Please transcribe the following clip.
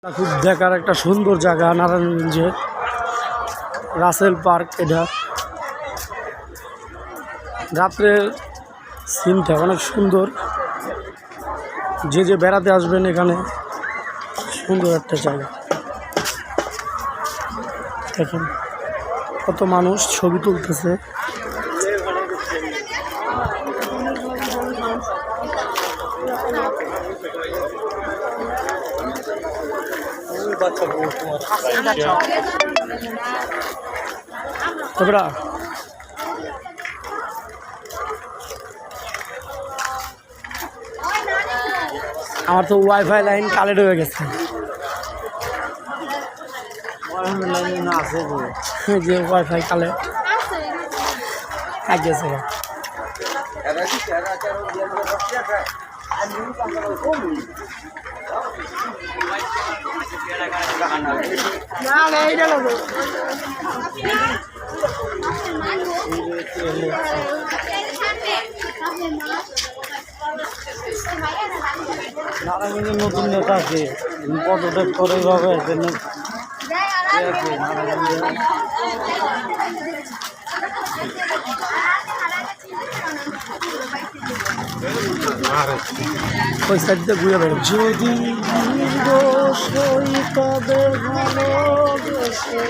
খুব দেখার একটা সুন্দর জায়গা নারায়ণগঞ্জে রাসেল পার্ক। এটা রাত্রের সিনটা অনেক সুন্দর। যে বেড়াতে আসবেন এখানে সুন্দর একটা জায়গা। দেখেন কত মানুষ ছবি তুলতেছে। আমার তো ওয়াইফাই লাইন কালেক্ট হয়ে গেছে। যে ওয়াইফাই কালেক্ট গেছে। নারায়ণগঞ্জের নতুন নেতা আছে, পদত্যাগ করে এইভাবে ওই সাইডে ঘুরে বেড়ে যদি তবে ভালোবেসে